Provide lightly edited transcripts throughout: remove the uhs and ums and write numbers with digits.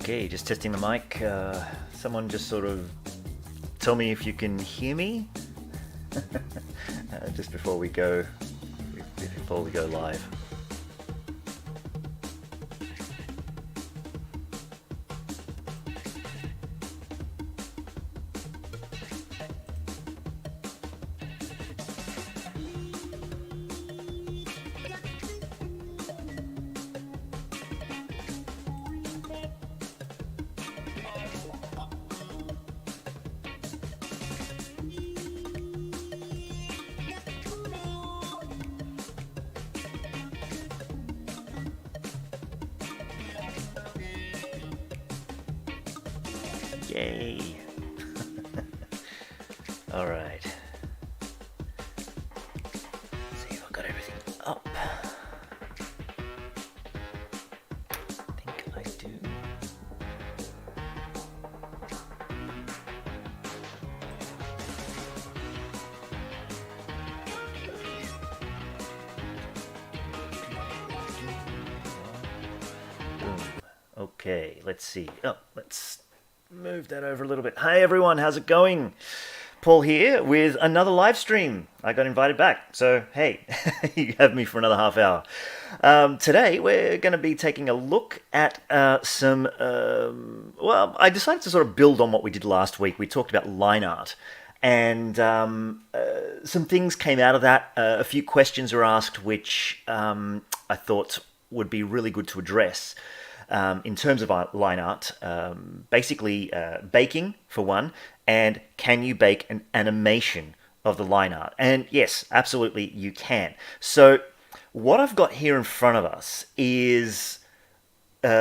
Okay, just testing the mic. Someone just sort of tell me if you can hear me just before we go live. Yay! All right. Let's see if I got everything up. I think I do. Boom. Okay, let's see. Oh, let's move that over a little bit. Hi everyone, how's it going? Paul here with another live stream. I got invited back, so hey, you have me for another half hour. Today we're going to be taking a look at well, I decided to sort of build on what we did last week. We talked about line art, and some things came out of that. A few questions were asked, which I thought would be really good to address. In terms of line art, basically baking for one, and can you bake an animation of the line art? And yes, absolutely you can. So what I've got here in front of us is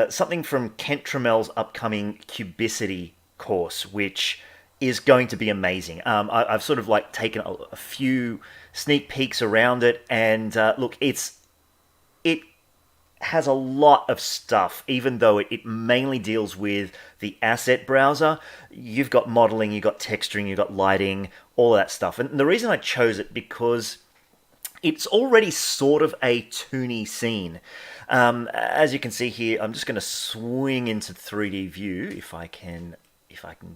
something from Kent Trammel's upcoming cubicity course, which is going to be amazing. I've sort of like taken a few sneak peeks around it, and look, it has a lot of stuff, even though it mainly deals with the asset browser. You've got modeling, you've got texturing, you've got lighting, all of that stuff. And the reason I chose it, because it's already sort of a toony scene. As you can see here, I'm just going to swing into 3D view if I can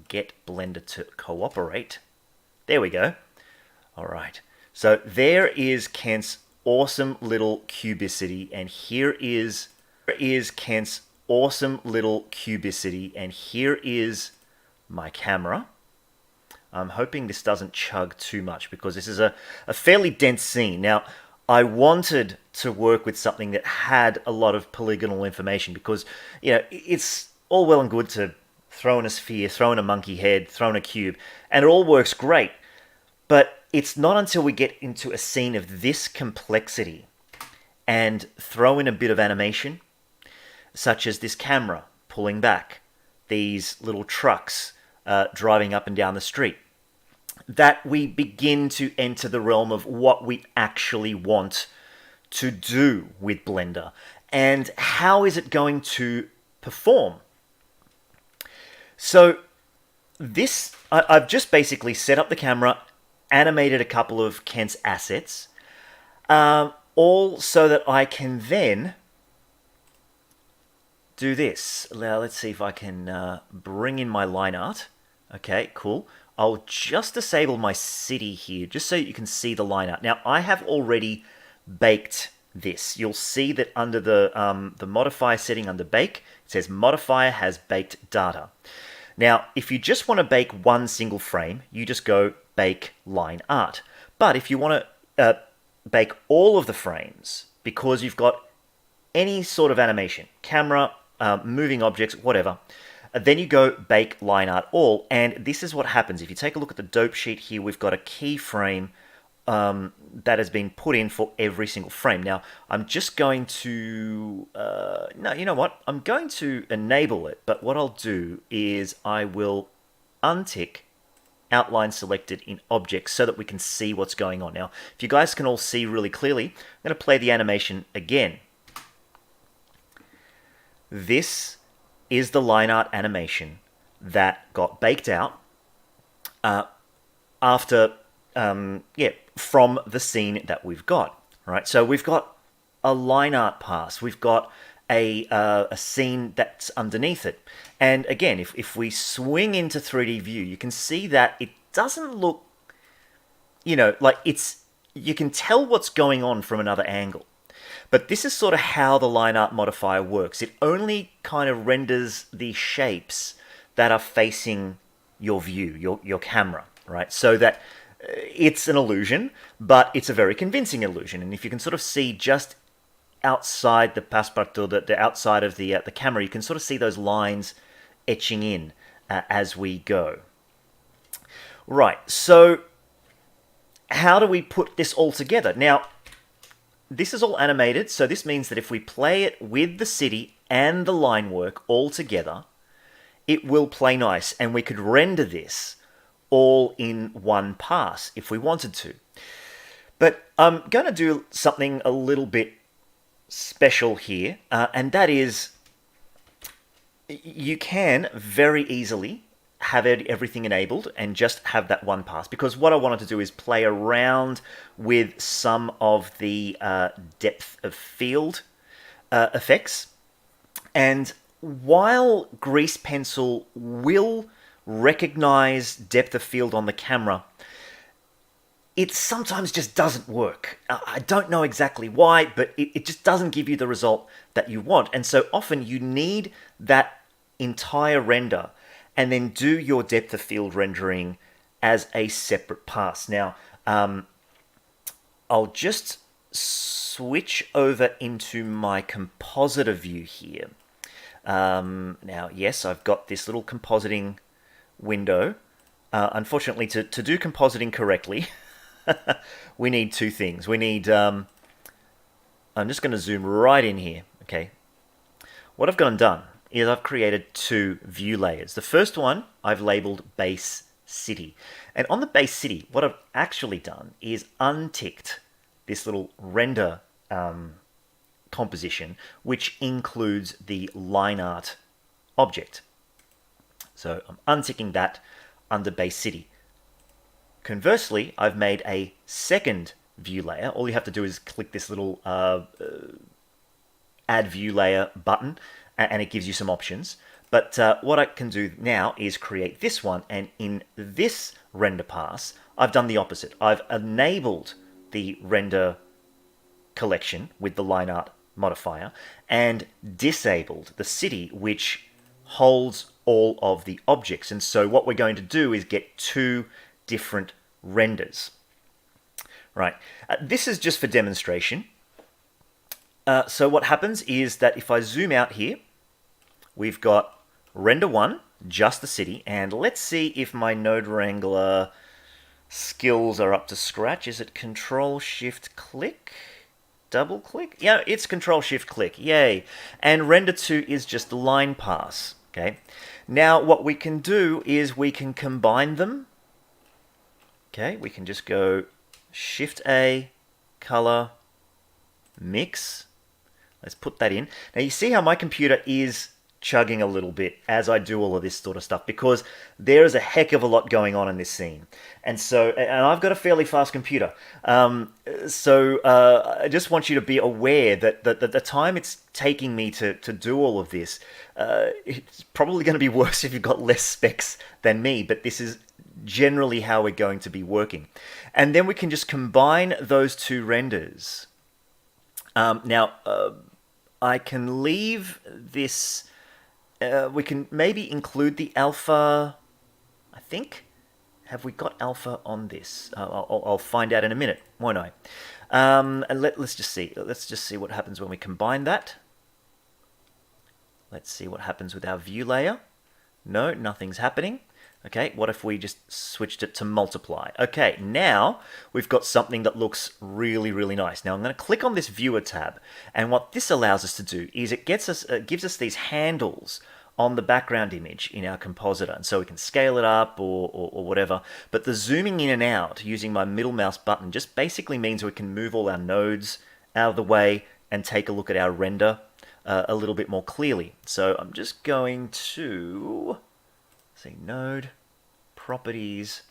get Blender to cooperate. There we go. All right. So there is Kent's awesome little cubicity, and here is Kent's awesome little cubicity, and here is my camera. I'm hoping this doesn't chug too much, because this is a fairly dense scene. Now, I wanted to work with something that had a lot of polygonal information, because, you know, it's all well and good to throw in a sphere, throw in a monkey head, throw in a cube, and it all works great. But it's not until we get into a scene of this complexity and throw in a bit of animation, such as this camera pulling back, these little trucks driving up and down the street, that we begin to enter the realm of what we actually want to do with Blender, and how is it going to perform. So this, I've just basically set up the camera, animated a couple of Kent's assets, all so that I can then do this. Now, let's see if I can bring in my line art. Okay, cool. I'll just disable my city here, just so you can see the line art. Now, I have already baked this. You'll see that under the modifier setting under bake, it says modifier has baked data. Now, if you just want to bake one single frame, you just go bake line art. But if you want to bake all of the frames, because you've got any sort of animation, camera, moving objects, whatever, then you go bake line art all, and this is what happens. If you take a look at the dope sheet here, we've got a keyframe that has been put in for every single frame. Now, I'm just going to, no, you know what? I'm going to enable it, but what I'll do is I will untick outline selected in objects so that we can see what's going on. Now, if you guys can all see really clearly, I'm going to play the animation again. This is the line art animation that got baked out after, from the scene that we've got. Right, so we've got a line art pass, we've got a scene that's underneath it. And again, if we swing into 3D view, you can see that it doesn't look, like you can tell what's going on from another angle. But this is sort of how the line art modifier works. It only kind of renders the shapes that are facing your view, your camera, right? So that it's an illusion, but it's a very convincing illusion. And if you can sort of see just outside the passepartout, the outside of the camera, you can sort of see those lines etching in as we go. Right, so how do we put this all together? Now, this is all animated, so this means that if we play it with the city and the line work all together, it will play nice, and we could render this all in one pass if we wanted to. But I'm going to do something a little bit special here, and that is you can very easily have everything enabled and just have that one pass, because what I wanted to do is play around with some of the depth of field effects. And while Grease Pencil will recognize depth of field on the camera, it sometimes just doesn't work. I don't know exactly why, but it just doesn't give you the result that you want. And so often you need that entire render and then do your depth of field rendering as a separate pass. Now, I'll just switch over into my compositor view here. Now, yes, I've got this little compositing window. Unfortunately, to do compositing correctly, we need two things. We need... I'm just going to zoom right in here. Okay. What I've gone and done is I've created two view layers. The first one I've labeled base city. And on the base city, what I've actually done is unticked this little render composition, which includes the line art object. So I'm unticking that under base city. Conversely, I've made a second view layer. All you have to do is click this little add view layer button, and it gives you some options. But what I can do now is create this one, and in this render pass, I've done the opposite. I've enabled the render collection with the line art modifier and disabled the city, which holds all of the objects. And so what we're going to do is get two different renders. Right, this is just for demonstration. So what happens is that if I zoom out here, we've got render 1, just the city, and let's see if my node wrangler skills are up to scratch. Is it Control-Shift-Click? Double-click? Yeah, it's Control-Shift-Click, yay. And render 2 is just the line pass, okay? Now what we can do is we can combine them. Okay, we can just go Shift-A, Color, Mix. Let's put that in. Now you see how my computer is chugging a little bit as I do all of this sort of stuff, because there is a heck of a lot going on in this scene. And so, and I've got a fairly fast computer. I just want you to be aware that the time it's taking me to do all of this, it's probably going to be worse if you've got less specs than me, but this is generally how we're going to be working. And then we can just combine those two renders. I can leave this... we can maybe include the alpha, I think. Have we got alpha on this? I'll find out in a minute, won't I? And let's just see. Let's just see what happens when we combine that. Let's see what happens with our view layer. No, nothing's happening. Okay, what if we just switched it to multiply? Okay, now we've got something that looks really, really nice. Now I'm going to click on this viewer tab, and what this allows us to do is it gives us these handles on the background image in our compositor, and so we can scale it up or whatever. But the zooming in and out using my middle mouse button just basically means we can move all our nodes out of the way and take a look at our render a little bit more clearly. So I'm just going to say node, properties,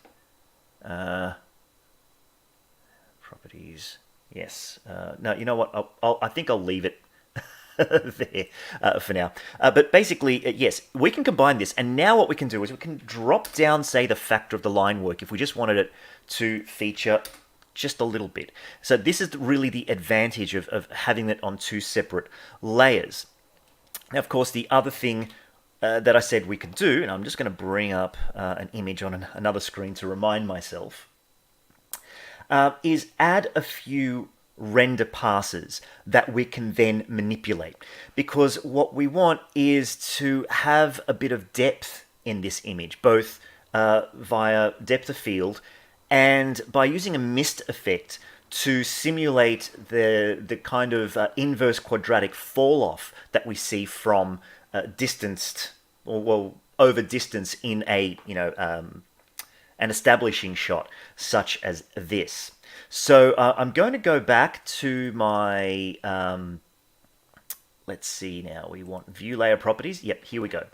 properties, yes. No, you know what, I think I'll leave it there for now. But basically, yes, we can combine this. And now what we can do is we can drop down, say, the factor of the line work if we just wanted it to feature just a little bit. So this is really the advantage of having it on two separate layers. Now, of course, the other thing that I said we could do, and I'm just going to bring up an image on another screen to remind myself, is add a few render passes that we can then manipulate. Because what we want is to have a bit of depth in this image, both via depth of field and by using a mist effect to simulate the kind of inverse quadratic fall off that we see from distanced, or well, over distance in a an establishing shot such as this. So I'm going to go back to my let's see now, we want view layer properties. Yep, here we go.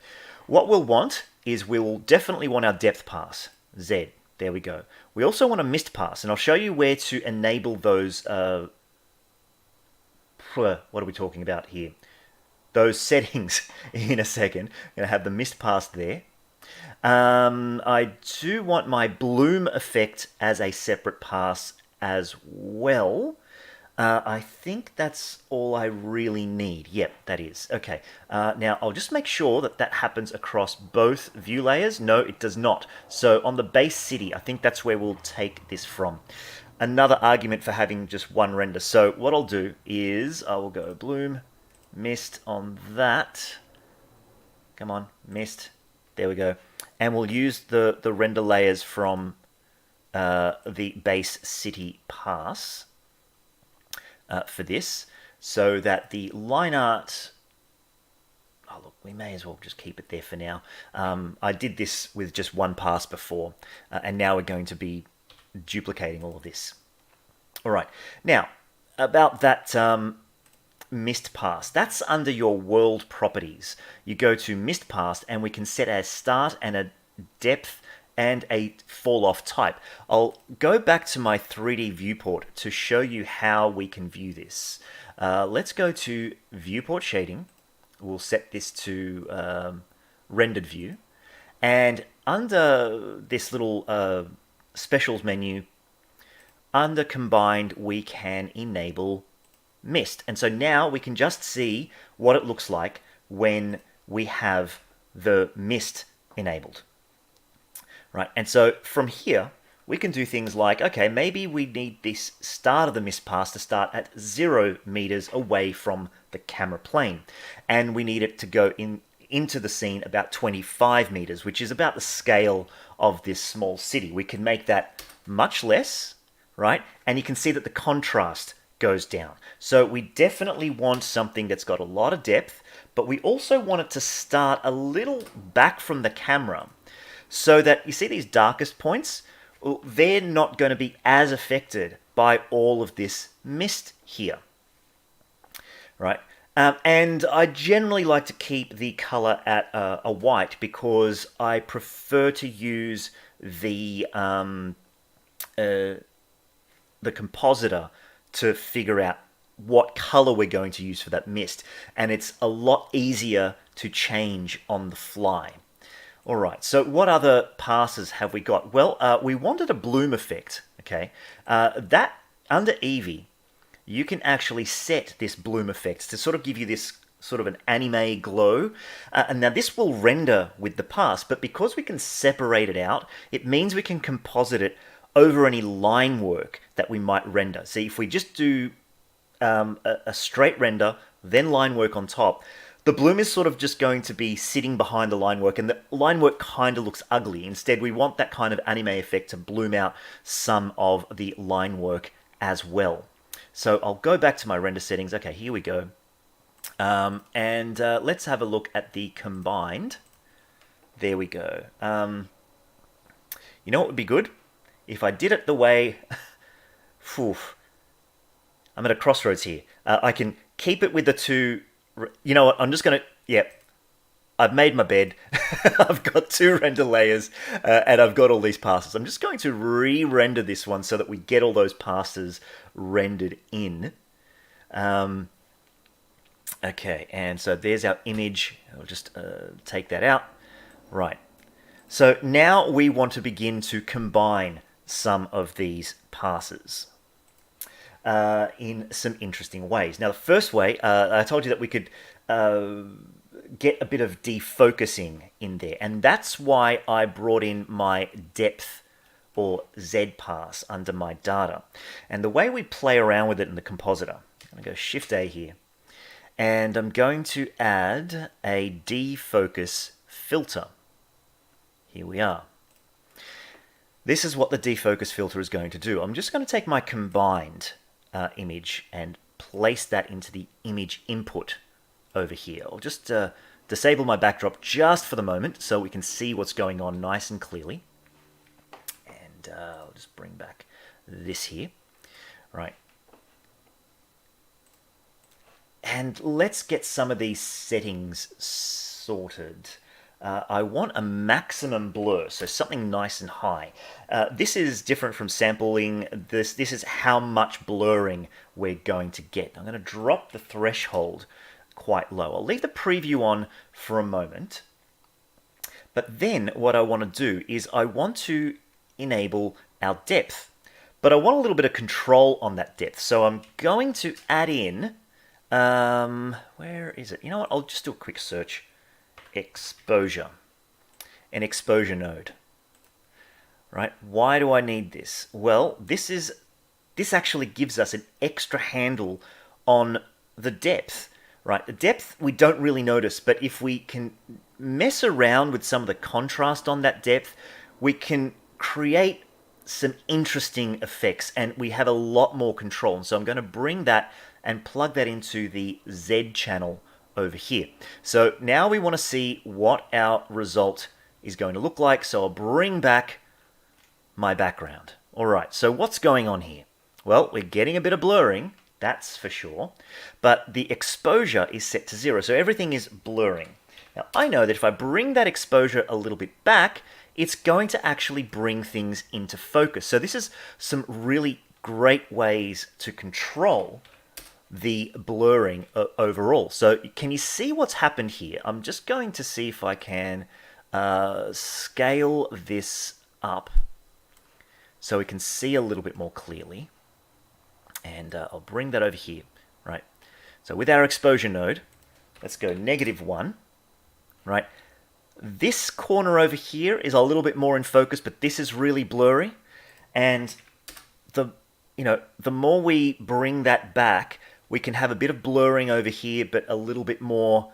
What we'll want is we'll definitely want our depth pass, Z. There we go. We also want a mist pass, and I'll show you where to enable those, what are we talking about here? Those settings in a second. I'm going to have the mist pass there. I do want my bloom effect as a separate pass as well. I think that's all I really need. Yep, that is. Okay, now I'll just make sure that that happens across both view layers. No, it does not. So on the base city, I think that's where we'll take this from. Another argument for having just one render. So what I'll do is I will go bloom, mist on that. Come on, mist. There we go. And we'll use the render layers from the base city pass for this, so that the line art, oh look, we may as well just keep it there for now. I did this with just one pass before, and now we're going to be duplicating all of this. All right, now about that mist pass, that's under your world properties. You go to mist pass, and we can set a start and a depth and a fall off type. I'll go back to my 3D viewport to show you how we can view this. Let's go to viewport shading. We'll set this to rendered view, and under this little specials menu, under combined, we can enable mist. And so now we can just see what it looks like when we have the mist enabled. Right, and so from here, we can do things like, okay, maybe we need this start of the mist pass to start at 0 meters away from the camera plane. And we need it to go into the scene about 25 meters, which is about the scale of this small city. We can make that much less, right? And you can see that the contrast goes down. So we definitely want something that's got a lot of depth, but we also want it to start a little back from the camera, so that you see these darkest points, well, they're not going to be as affected by all of this mist here, right? And I generally like to keep the color at a white, because I prefer to use the compositor to figure out what color we're going to use for that mist, and it's a lot easier to change on the fly. All right, so what other passes have we got? Well, we wanted a bloom effect, okay? That, under Eevee, you can actually set this bloom effect to sort of give you this sort of an anime glow. And now this will render with the pass, but because we can separate it out, it means we can composite it over any line work that we might render. See, if we just do a straight render, then line work on top, the bloom is sort of just going to be sitting behind the line work, and the line work kind of looks ugly. Instead, we want that kind of anime effect to bloom out some of the line work as well. So I'll go back to my render settings. Okay, here we go. And let's have a look at the combined. There we go. You know what would be good? If I did it the way... Phew, I'm at a crossroads here. I can keep it with the two... You know what, I'm just going to... Yeah, I've made my bed. I've got two render layers, and I've got all these passes. I'm just going to re-render this one so that we get all those passes rendered in. Okay, and so there's our image. I'll just take that out. Right. So now we want to begin to combine some of these passes in some interesting ways. Now, the first way, I told you that we could get a bit of defocusing in there, and that's why I brought in my depth or Z pass under my data. And the way we play around with it in the compositor, I'm going to go Shift A here, and I'm going to add a defocus filter. Here we are. This is what the defocus filter is going to do. I'm just going to take my combined image and place that into the image input over here. I'll just disable my backdrop just for the moment so we can see what's going on nice and clearly. And I'll just bring back this here. Right. And let's get some of these settings sorted. I want a maximum blur, so something nice and high. This is different from sampling. This is how much blurring we're going to get. I'm going to drop the threshold quite low. I'll leave the preview on for a moment. But then what I want to do is I want to enable our depth. But I want a little bit of control on that depth. So I'm going to add in, where is it? You know what? I'll just do a quick search. Exposure, an exposure node. Right? Why do I need this? Well, this actually gives us an extra handle on the depth. Right? The depth we don't really notice, but if we can mess around with some of the contrast on that depth, we can create some interesting effects, and we have a lot more control. And so I'm going to bring that and plug that into the Z channel over here. So now we want to see what our result is going to look like. So I'll bring back my background. All right, so what's going on here? Well, we're getting a bit of blurring, that's for sure, but the exposure is set to 0, so everything is blurring. Now, I know that if I bring that exposure a little bit back, it's going to actually bring things into focus. So this is some really great ways to control the blurring overall. So can you see what's happened here? I'm just going to see if I can scale this up so we can see a little bit more clearly. And I'll bring that over here. Right. So with our exposure node, let's go -1. Right. This corner over here is a little bit more in focus, but this is really blurry. And the more we bring that back, we can have a bit of blurring over here, but a little bit more,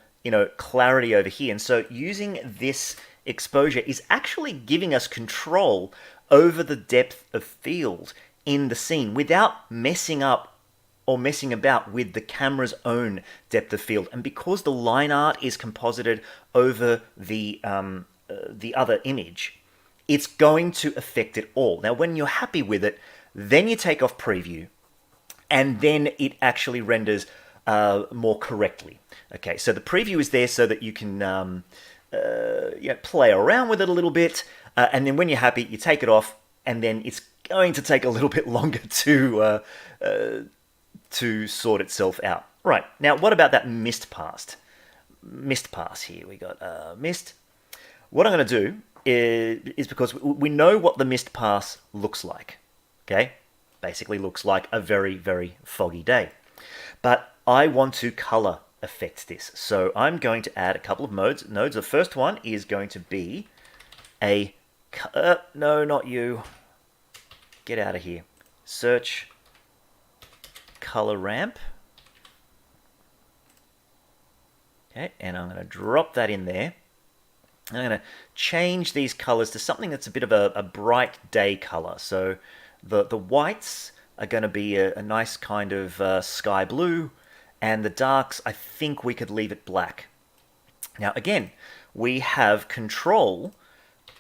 clarity over here. And so using this exposure is actually giving us control over the depth of field in the scene without messing up or messing about with the camera's own depth of field. And because the line art is composited over the other image, it's going to affect it all. Now, when you're happy with it, then you take off preview, and then it actually renders more correctly. Okay, so the preview is there so that you can play around with it a little bit, and then when you're happy, you take it off, and then it's going to take a little bit longer to sort itself out. Right, now what about that mist pass? Mist pass here, we got mist. What I'm going to do is because we know what the mist pass looks like, okay? Basically looks like a very, very foggy day. But I want to color affect this. So I'm going to add a couple of nodes. The first one is going to be a... no, not you. Get out of here. Search color ramp. Okay, and I'm going to drop that in there. I'm going to change these colors to something that's a bit of a bright day color. So the whites are going to be a nice kind of sky blue, and the darks, I think we could leave it black. Now, again, we have control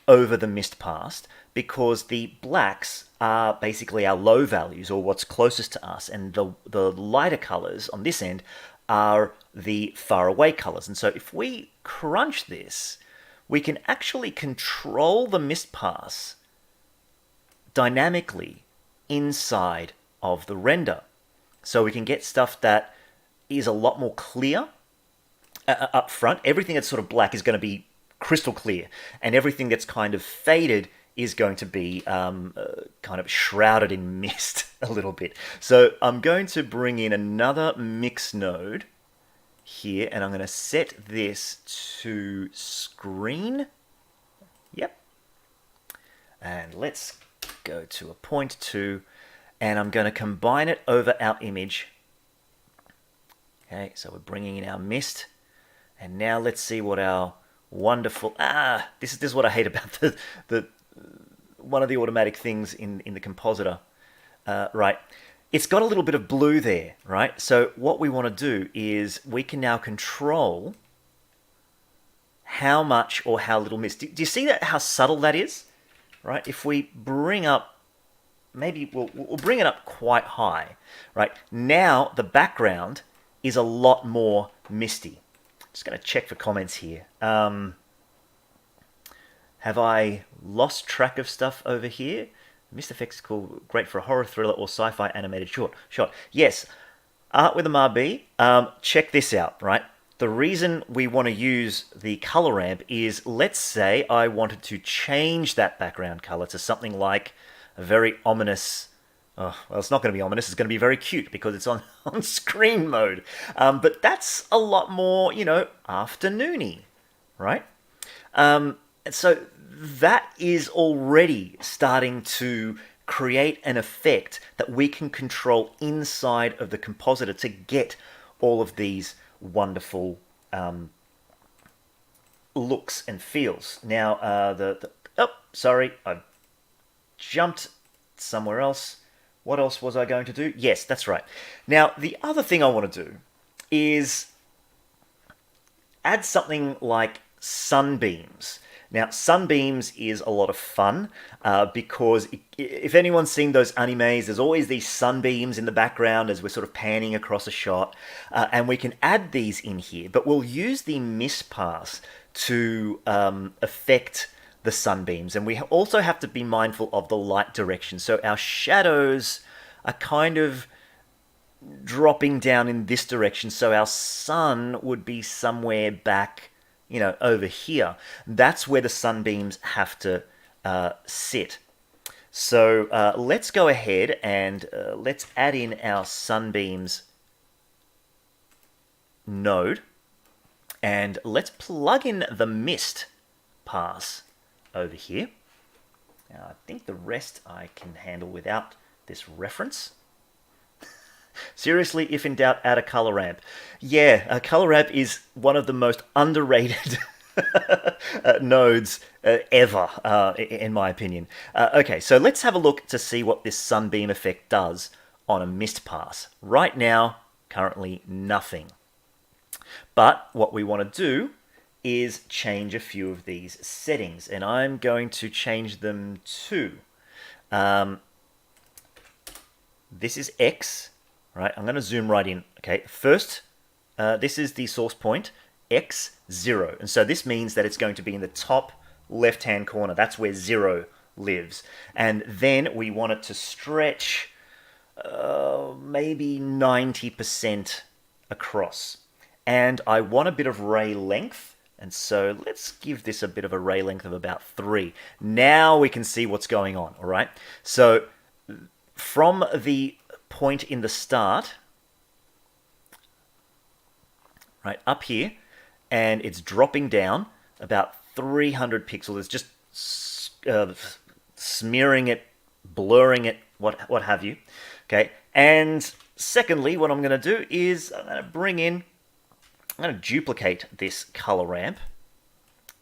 over the mist pass because the blacks are basically our low values, or what's closest to us, and the lighter colors on this end are the far away colors. And so if we crunch this, we can actually control the mist pass dynamically inside of the render. So we can get stuff that is a lot more clear up front. Everything that's sort of black is going to be crystal clear, and everything that's kind of faded is going to be kind of shrouded in mist a little bit. So I'm going to bring in another mix node here, and I'm going to set this to screen. Yep. And let's go to a 0.2, and I'm going to combine it over our image. Okay, so we're bringing in our mist, and now let's see what our wonderful this is what I hate about the one of the automatic things in the compositor. Right, it's got a little bit of blue there, right? So what we want to do is we can now control how much or how little mist. Do you see that, how subtle that is? Right, if we bring up, maybe we'll bring it up quite high. Right, now the background is a lot more misty. Just going to check for comments here. Have I lost track of stuff over here? Mist effects is cool, great for a horror thriller or sci-fi animated shot. Yes, art with a MRB. Check this out, right? The reason we want to use the color ramp is, let's say I wanted to change that background color to something like a very ominous. Oh, well, it's not going to be ominous. It's going to be very cute because it's on screen mode. But that's a lot more, afternoony, right? And so that is already starting to create an effect that we can control inside of the compositor to get all of these wonderful looks and feels. Now, sorry, I jumped somewhere else. What else was I going to do? Yes, that's right. Now, the other thing I want to do is add something like sunbeams. Now, sunbeams is a lot of fun because if anyone's seen those animes, there's always these sunbeams in the background as we're sort of panning across a shot. And we can add these in here, but we'll use the mist pass to affect the sunbeams. And we also have to be mindful of the light direction. So our shadows are kind of dropping down in this direction. So our sun would be somewhere back, over here. That's where the sunbeams have to sit. So let's go ahead and let's add in our sunbeams node. And let's plug in the mist pass over here. Now, I think the rest I can handle without this reference. Seriously, if in doubt, add a color ramp. Yeah, a color ramp is one of the most underrated nodes ever, in my opinion. Okay, so let's have a look to see what this sunbeam effect does on a mist pass. Right now, currently nothing. But what we want to do is change a few of these settings, and I'm going to change them to this is X, right? I'm going to zoom right in. Okay, first, this is the source point, X 0, and so this means that it's going to be in the top left-hand corner. That's where 0 lives, and then we want it to stretch maybe 90% across, and I want a bit of ray length. And so let's give this a bit of a ray length of about 3. Now we can see what's going on, all right? So from the point in the start, right up here, and it's dropping down about 300 pixels. It's just smearing it, blurring it, what have you, okay? And secondly, what I'm going to do is I'm going to duplicate this color ramp,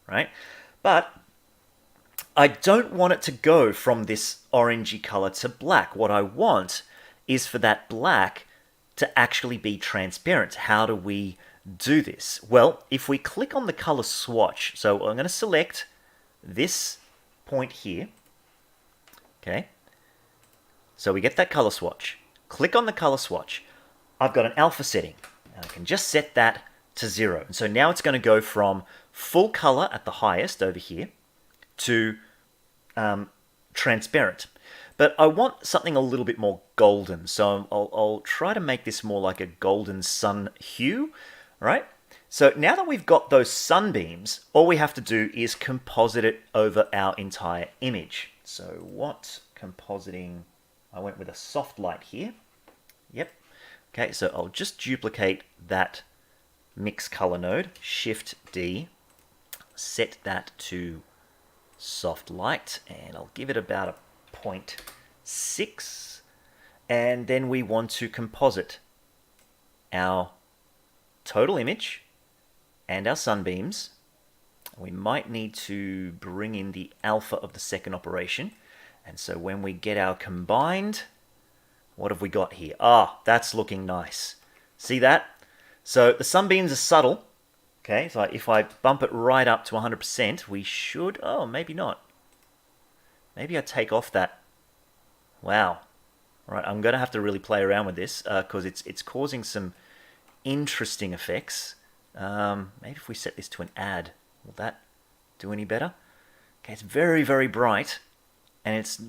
right? But I don't want it to go from this orangey color to black. What I want is for that black to actually be transparent. How do we do this? Well, if we click on the color swatch, so I'm going to select this point here, okay? So we get that color swatch. Click on the color swatch. I've got an alpha setting, and I can just set that to 0. And so now it's going to go from full color at the highest over here to transparent. But I want something a little bit more golden, so I'll try to make this more like a golden sun hue, right? So now that we've got those sunbeams, all we have to do is composite it over our entire image. So what compositing? I went with a soft light here. Yep. Okay, so I'll just duplicate that mix color node, Shift D, set that to soft light, and I'll give it about a 0.6, and then we want to composite our total image and our sunbeams. We might need to bring in the alpha of the second operation, and so when we get our combined, what have we got here? Ah, that's looking nice. See that? So the sunbeams are subtle. Okay, so if I bump it right up to 100%, we should... Oh, maybe not. Maybe I take off that. Wow. All right, I'm going to have to really play around with this because it's causing some interesting effects. Maybe if we set this to an add, will that do any better? Okay, it's very, very bright, and it's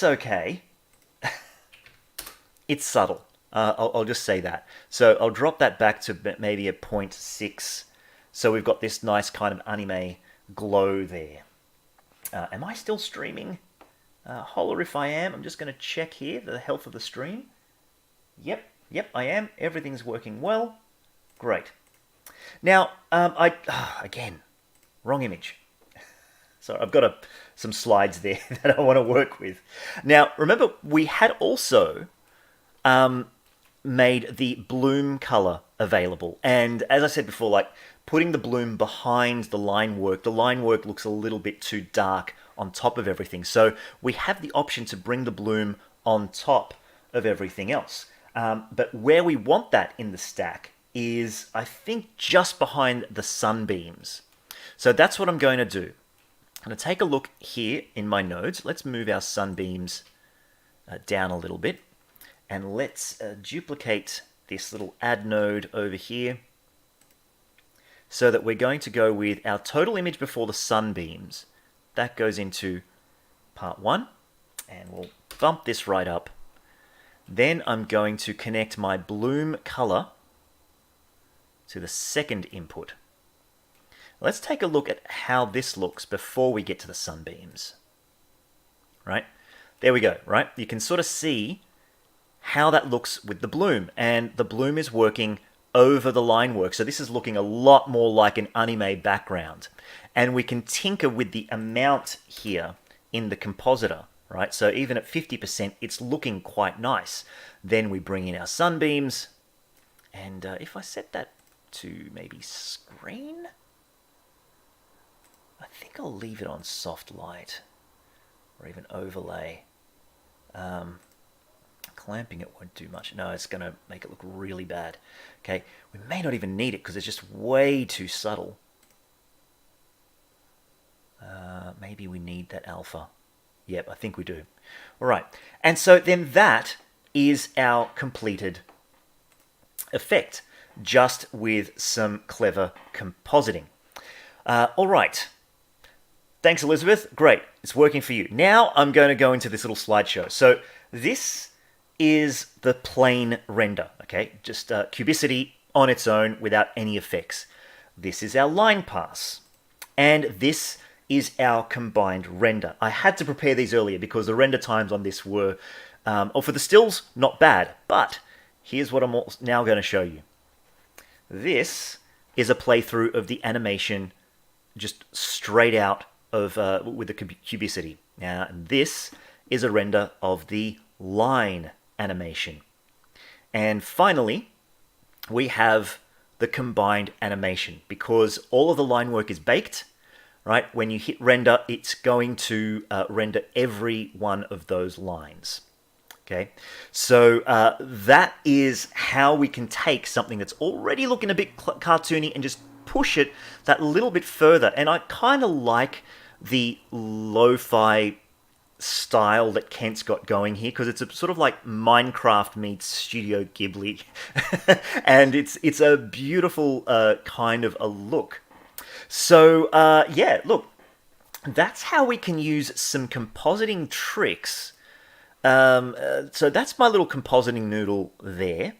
okay. It's subtle. I'll just say that. So I'll drop that back to maybe a 0.6. So we've got this nice kind of anime glow there. Am I still streaming? Holler if I am. I'm just going to check here the health of the stream. Yep, I am. Everything's working well. Great. Now, again, wrong image. So I've got some slides there that I want to work with. Now, remember, we had also made the bloom color available. And as I said before, like putting the bloom behind the line work looks a little bit too dark on top of everything. So we have the option to bring the bloom on top of everything else. But where we want that in the stack is, I think, just behind the sunbeams. So that's what I'm going to do. I'm going to take a look here in my nodes. Let's move our sunbeams down a little bit. And let's duplicate this little add node over here so that we're going to go with our total image before the sunbeams. That goes into part 1, and we'll bump this right up. Then I'm going to connect my bloom color to the second input. Let's take a look at how this looks before we get to the sunbeams. Right? There we go, right? You can sort of see how that looks with the bloom, and the bloom is working over the line work. So this is looking a lot more like an anime background, and we can tinker with the amount here in the compositor, right? So even at 50%, it's looking quite nice. Then we bring in our sunbeams, and if I set that to maybe screen, I think I'll leave it on soft light or even overlay. Clamping it won't do much. No, it's going to make it look really bad. Okay, we may not even need it because it's just way too subtle. Maybe we need that alpha. Yep, I think we do. All right, and so then that is our completed effect, just with some clever compositing. All right. Thanks, Elizabeth. Great, it's working for you. Now I'm going to go into this little slideshow. So this is the plain render, okay? Just cubicity on its own without any effects. This is our line pass. And this is our combined render. I had to prepare these earlier because the render times on this were, for the stills, not bad. But here's what I'm now going to show you. This is a playthrough of the animation just straight out of with the cubicity. Now, this is a render of the line animation. And finally, we have the combined animation because all of the line work is baked, right? When you hit render, it's going to render every one of those lines. Okay, so that is how we can take something that's already looking a bit cartoony and just push it that little bit further. And I kind of like the lo-fi style that Kent's got going here because it's a sort of like Minecraft meets Studio Ghibli. And it's a beautiful kind of a look. So yeah, look, that's how we can use some compositing tricks. So that's my little compositing noodle there.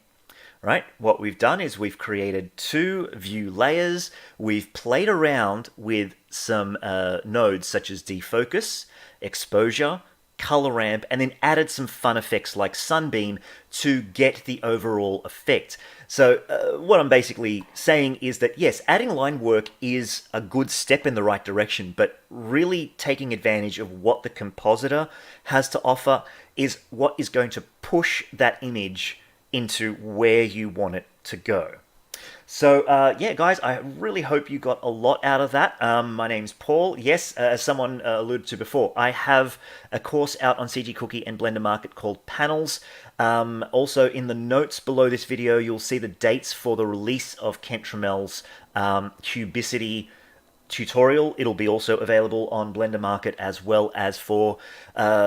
right? What we've done is we've created two view layers. We've played around with some nodes such as defocus, exposure, color ramp, and then added some fun effects like sunbeam to get the overall effect. So what I'm basically saying is that yes, adding line work is a good step in the right direction, but really taking advantage of what the compositor has to offer is what is going to push that image into where you want it to go. So, yeah, guys, I really hope you got a lot out of that. My name's Paul. Yes, as someone alluded to before, I have a course out on CG Cookie and Blender Market called Panels. Also, in the notes below this video, you'll see the dates for the release of Kent Trammel's cubicity tutorial. It'll be also available on Blender Market as well as for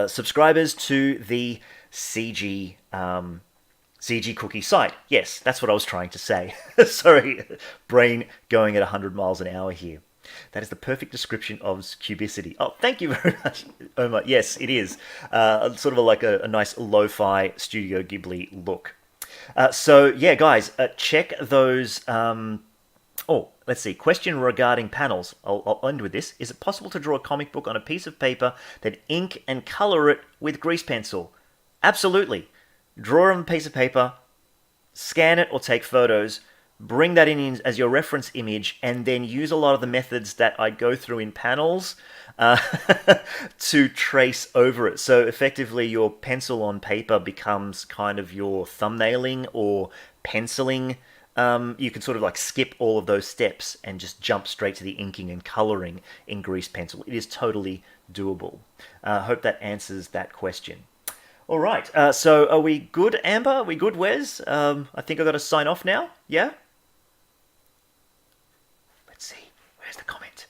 subscribers to the CG Cookie site. Yes, that's what I was trying to say. Sorry, brain going at 100 miles an hour here. That is the perfect description of cubicity. Oh, thank you very much, Omar. Yes, it is. Sort of like a nice lo-fi Studio Ghibli look. So, yeah, guys, check those... Oh, let's see. Question regarding panels. I'll end with this. Is it possible to draw a comic book on a piece of paper, then ink and color it with grease pencil? Absolutely. Draw on a piece of paper, scan it or take photos, bring that in as your reference image, and then use a lot of the methods that I go through in panels to trace over it. So effectively your pencil on paper becomes kind of your thumbnailing or penciling. You can sort of like skip all of those steps and just jump straight to the inking and coloring in grease pencil. It is totally doable. Hope that answers that question. All right, so are we good, Amber? Are we good, Wes? I think I've got to sign off now, yeah? Let's see, where's the comment?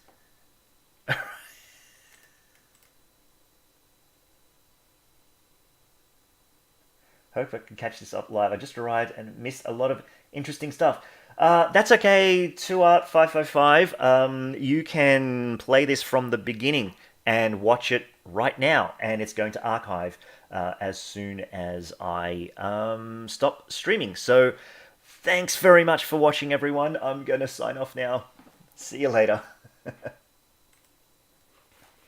Hope I can catch this up live. I just arrived and missed a lot of interesting stuff. That's okay, 2art555. You can play this from the beginning and watch it right now, and it's going to archive as soon as I stop streaming. So thanks very much for watching, everyone. I'm going to sign off now. See you later.